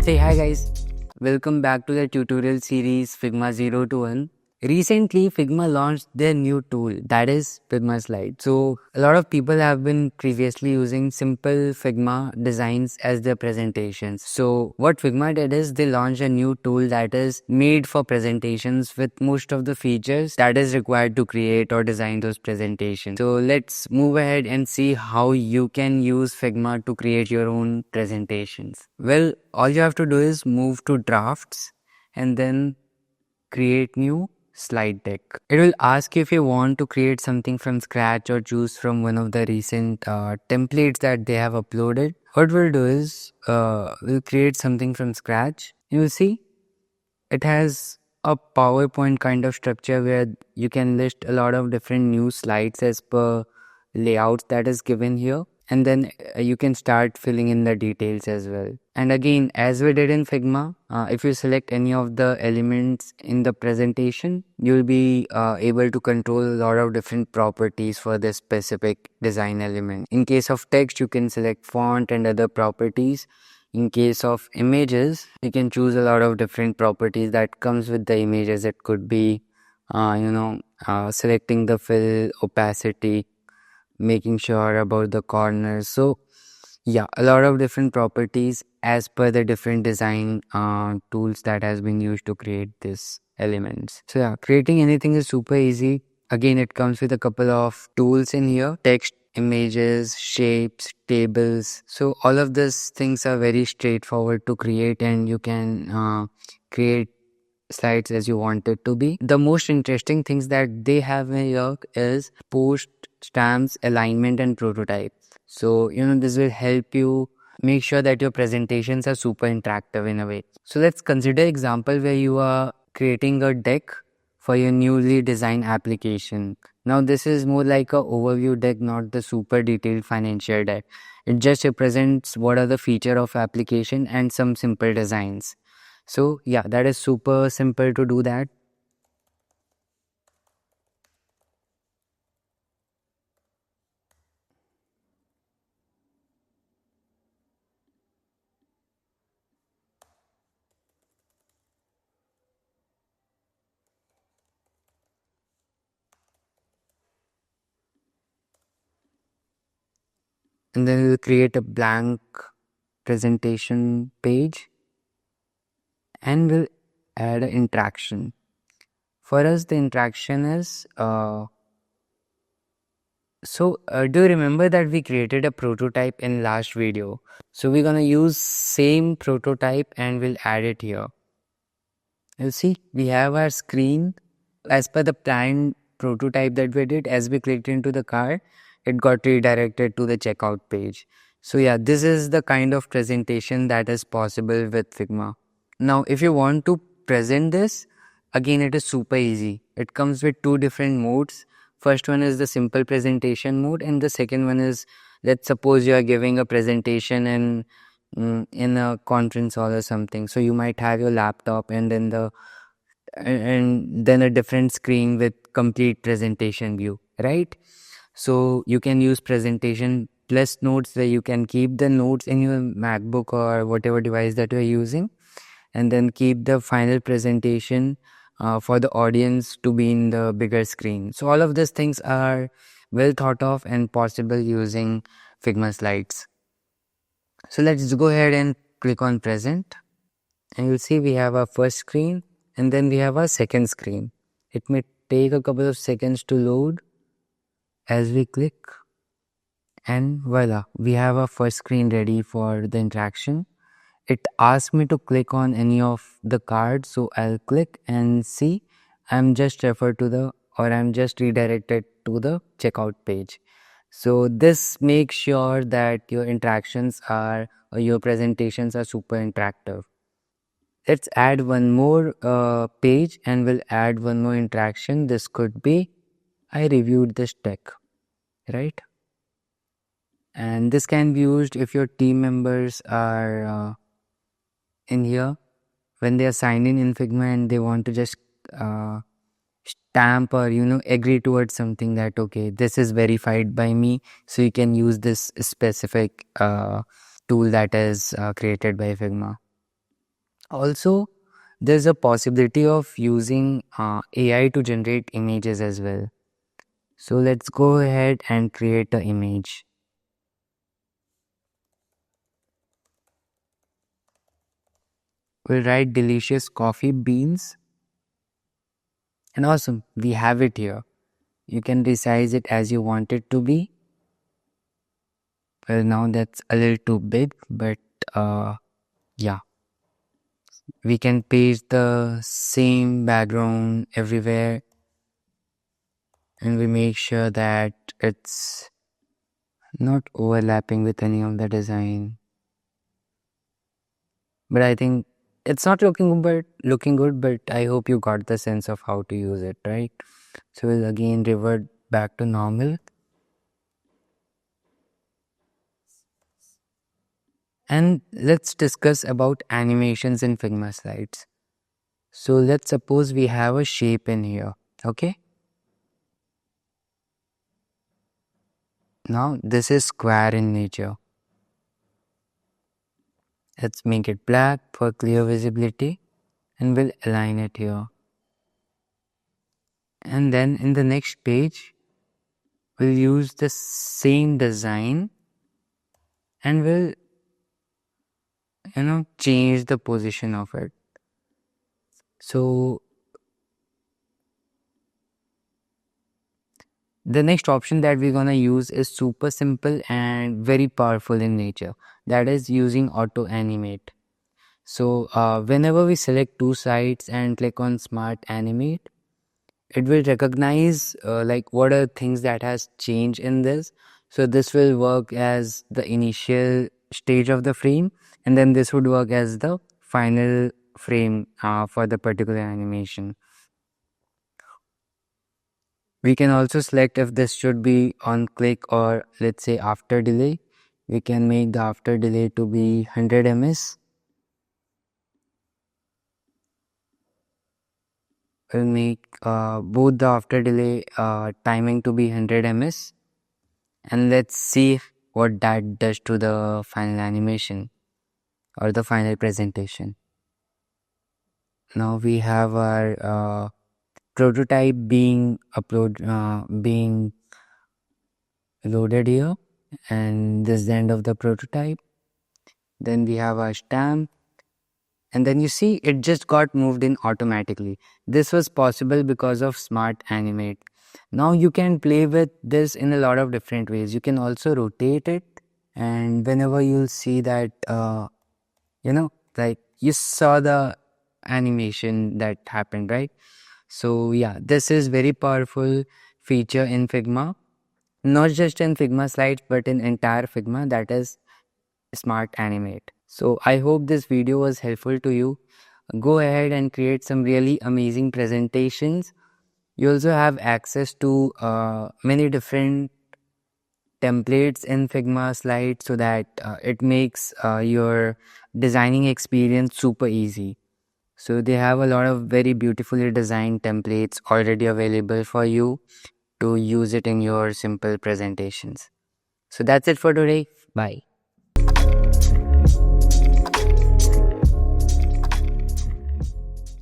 Hey, hi guys, welcome back to the tutorial series Figma Zero to 1. Recently, Figma launched their new tool, that is Figma Slides. So, a lot of people have been previously using simple Figma designs as their presentations. So, what Figma did is they launched a new tool that is made for presentations with most of the features that is required to create or design those presentations. So, let's move ahead and see how you can use Figma to create your own presentations. Well, all you have to do is move to drafts and then create new slide deck. It will ask you if you want to create something from scratch or choose from one of the recent templates that they have uploaded. What we'll do is we'll create something from scratch. You will see it has a PowerPoint kind of structure where you can list a lot of different new slides as per layouts that is given here, and then you can start filling in the details as well. And again, as we did in Figma, if you select any of the elements in the presentation, you'll be able to control a lot of different properties for this specific design element. In case of text, you can select font and other properties. In case of images, you can choose a lot of different properties that comes with the images. It could be selecting the fill, opacity, making sure about the corners. So yeah, a lot of different properties as per the different design tools that has been used to create these elements. So yeah, creating anything is super easy. Again, it comes with a couple of tools in here: text, images, shapes, tables. So all of these things are very straightforward to create, and you can create slides as you want it to be. The most interesting things that they have here is post, stamps, alignment, and prototype. So this will help you make sure that your presentations are super interactive in a way. So let's consider example where you are creating a deck for your newly designed application. Now this is more like a overview deck, not the super detailed financial deck. It just represents what are the feature of application and some simple designs. So yeah, that is super simple to do that. And then we'll create a blank presentation page and we'll add an interaction. For us, the interaction is do you remember that we created a prototype in last video? So we're gonna use same prototype and we'll add it here. You see, we have our screen as per the planned prototype that we did. As we clicked into the cart, it got redirected to the checkout page. So yeah, this is the kind of presentation that is possible with Figma. Now, if you want to present this, again, it is super easy. It comes with two different modes. First one is the simple presentation mode, and the second one is, let's suppose you are giving a presentation in a conference hall or something. So you might have your laptop and then a different screen with complete presentation view, right? So you can use presentation plus notes, where you can keep the notes in your MacBook or whatever device that you're using, and then keep the final presentation for the audience to be in the bigger screen. So all of these things are well thought of and possible using Figma Slides. So let's go ahead and click on present, and you'll see we have our first screen and then we have our second screen. It may take a couple of seconds to load as we click, and voila, we have our first screen ready for the interaction. It asks me to click on any of the cards, so I'll click and see I'm just redirected to the checkout page. So this makes sure that your interactions are or your presentations are super interactive. Let's add one more page and we'll add one more interaction. This could be, I reviewed this deck, right? And this can be used if your team members are in here when they are signing in Figma and they want to just stamp or agree towards something that okay, this is verified by me. So you can use this specific tool that is created by Figma. Also, there's a possibility of using AI to generate images as well. So let's go ahead and create an image. We'll write delicious coffee beans. And awesome, we have it here. You can resize it as you want it to be. Well, now that's a little too big, but yeah. We can paste the same background everywhere, and we make sure that it's not overlapping with any of the design. But I think it's not looking good, but I hope you got the sense of how to use it, right? So we'll again revert back to normal. And let's discuss about animations in Figma Slides. So let's suppose we have a shape in here, okay? Now this is square in nature. Let's make it black for clear visibility and we'll align it here. And then in the next page, we'll use the same design and we'll, change the position of it. So the next option that we're gonna use is super simple and very powerful in nature. That is using auto animate. So whenever we select two sides and click on smart animate, it will recognize like what are things that has changed in this. So this will work as the initial stage of the frame, and then this would work as the final frame for the particular animation. We can also select if this should be on click or let's say after delay. We can make the after delay to be 100 ms. We'll make both the after delay timing to be 100 ms, and let's see what that does to the final animation or the final presentation. Now we have our prototype being loaded here, and this is the end of the prototype. Then we have our stamp, and then you see it just got moved in automatically. This was possible because of smart animate. Now you can play with this in a lot of different ways. You can also rotate it, and whenever you'll see that like you saw the animation that happened, right? So yeah, this is very powerful feature in Figma, not just in Figma Slides but in entire Figma, that is smart animate. So I hope this video was helpful to you. Go ahead and create some really amazing presentations. You also have access to many different templates in Figma Slides so that it makes your designing experience super easy. So they have a lot of very beautifully designed templates already available for you to use it in your simple presentations. So that's it for today. Bye.